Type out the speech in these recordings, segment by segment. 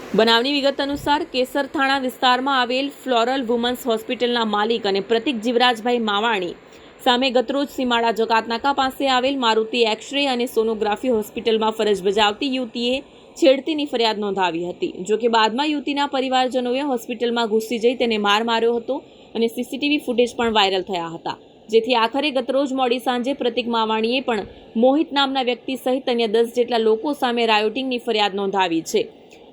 બનાવની વિગત અનુસાર કેસરથાણા વિસ્તારમાં આવેલ ફ્લોરલ વુમન્સ હોસ્પિટલના માલિક અને પ્રતિક જીવરાજભાઈ માવાણી સામે ગતરોજ સીમાડા જકાતનાકા પાસે આવેલ મારુતિ એક્સરે અને સોનોગ્રાફી હોસ્પિટલમાં ફરજ બજાવતી યુવતીએ છેડતીની ફરિયાદ નોંધાવી હતી। જો કે બાદમાં યુવતીના પરિવારજનોએ હોસ્પિટલમાં ઘૂસી જઈ તેને માર માર્યો હતો અને સીસીટીવી ફૂટેજ પણ વાયરલ થયા હતા, જેથી આખરે ગતરોજ મોડી સાંજે પ્રતિક માવાણીએ પણ મોહિત નામના વ્યક્તિ સહિત અન્ય 10 જેટલા લોકો સામે રાયોટિંગની ફરિયાદ નોંધાવી છે।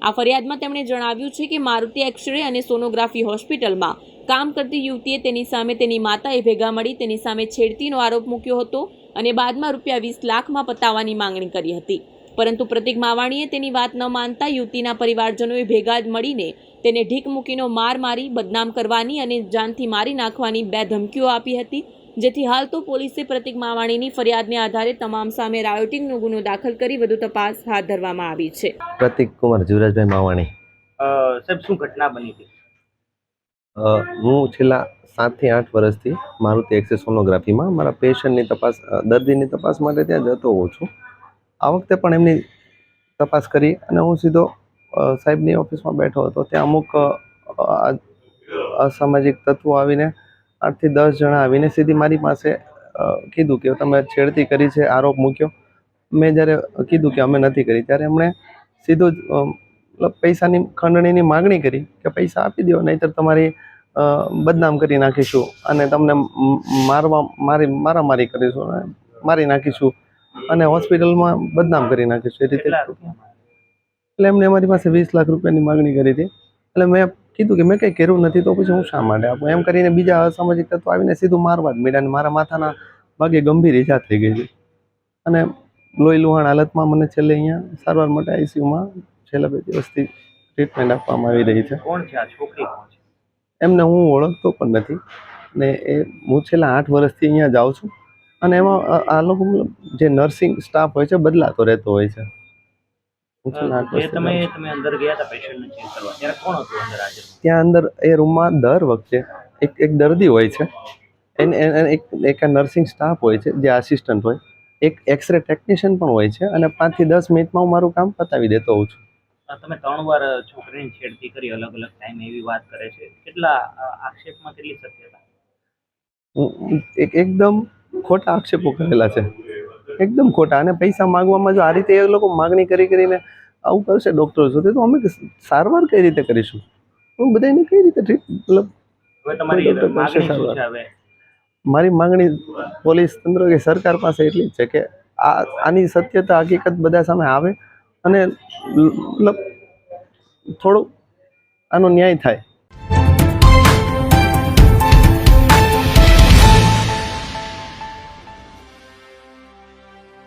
આ ફરિયાદમાં તેમણે જણાવ્યું છે કે મારુતિ એક્સરે અને સોનોગ્રાફી હોસ્પિટલમાં કામ કરતી યુવતીએ તેની સામે તેની માતાએ ભેગા મળી તેની સામે છેડતીનો આરોપ મૂક્યો હતો અને બાદમાં ₹20 લાખમાં પતાવવાની માંગણી કરી હતી, પરંતુ પ્રતિક માવાણીએ તેની વાત ન માનતા યુવતીના પરિવારજનોએ ભેગા જ મળીને તેને ઢીક મૂકીનો માર મારી બદનામ કરવાની અને જાનથી મારી નાખવાની 2 ધમકીઓ આપી હતી, જેથી હાલ તો પોલીસે પ્રતિક માવાણીની ફરિયાદને આધારે તમામ સામે રાયોટિંગનો ગુનો દાખલ કરી વધુ તપાસ હાથ ધરવામાં આવી છે। પ્રતિક કુમાર જીવરાજભાઈ માવાણી। સાહેબ, શું ઘટના બની હતી? હું છેલ્લા 7 થી 8 વર્ષથી મારુતિ એક્સરે સોનોગ્રાફીમાં મારા પેશન્ટની તપાસ, દર્દીની તપાસ માટે ત્યાં જતો હોઉં છું। આ વખતે પણ એમની તપાસ કરી અને હું સીધો સાહેબની ઓફિસમાં બેઠો હતો। ત્યાં અમુક અસામાજિક તત્વો આવીને 8 થી 10 જણા આવીને સીધી મારી પાસે કીધું કે તમે છેડતી કરી છે, આરોપ મૂક્યો। મેં જ્યારે કીધું કે અમે નથી કરી, ત્યારે એમણે સીધું જ પૈસાની ખંડણીની માગણી કરી કે પૈસા આપી દો, નહીંતર તમારી બદનામ કરી નાખીશું અને તમને મારામારી કરીશું અને મારી નાખીશું અને હોસ્પિટલમાં બદનામ કરી નાખીશું, એ રીતે। એટલે એમને અમારી પાસે 20 લાખ રૂપિયાની માગણી કરી હતી। એટલે મેં કીધું કે મેં કંઈ કર્યું નથી, તો પછી હું શા માટે આપું, એમ કરીને બીજા અસામાજિક તત્વો આવીને સીધું મારવા જ માંડ્યા અને મારા માથાના ભાગે ગંભીર ઈજા થઈ ગઈ છે અને લોહી લુહાણ હાલતમાં મને છેલ્લે અહીંયા સારવાર માટે આઈસીયુમાં છેલ્લા 2 દિવસથી ટ્રીટમેન્ટ આપવામાં આવી રહી છે। કોણ છે આ છોકરી? કોણ છે? એમને હું ઓળખતો પણ નથી ને હું છેલ્લા 8 વર્ષથી અહીંયા જાઉં છું અને એમાં આ લોકો જે નર્સિંગ સ્ટાફ હોય છે બદલાતો રહેતો હોય છે। તમે અંદર ગયા હતા પેશન્ટને ચેક કરવા, ત્યારે કોણ હતું અંદર હાજર? ત્યાં અંદર એ રૂમમાં દર વખતે એક દર્દી હોય છે, એક નર્સિંગ સ્ટાફ હોય છે જે આસિસ્ટન્ટ હોય, એક એક્સરે ટેકનિશિયન પણ હોય છે અને 5 થી 10 મિનિટમાં હું મારું કામ પતાવી દેતો હોઉં છું। તમે 3 વાર છોકરીની છેડતી કરી, અલગ અલગ ટાઈમ એવી વાત કરે છે, કેટલા આક્ષેપમાં કેટલી સત્યતા? એકદમ ખોટા આક્ષેપો કરેલા છે, એકદમ ખોટા। અને પૈસા માંગવામાં જો આ રીતે એ લોકો માગણી કરીને આવું કરશે ડૉક્ટરો સુધી, તો અમે સારવાર કઈ રીતે કરીશું? હું બધાને કઈ રીતે મતલબ મારી માંગણી પોલીસ તંત્ર કે સરકાર પાસે એટલી જ છે કે આની સત્યતા હકીકત બધા સામે આવે અને મતલબ થોડું આનો ન્યાય થાય।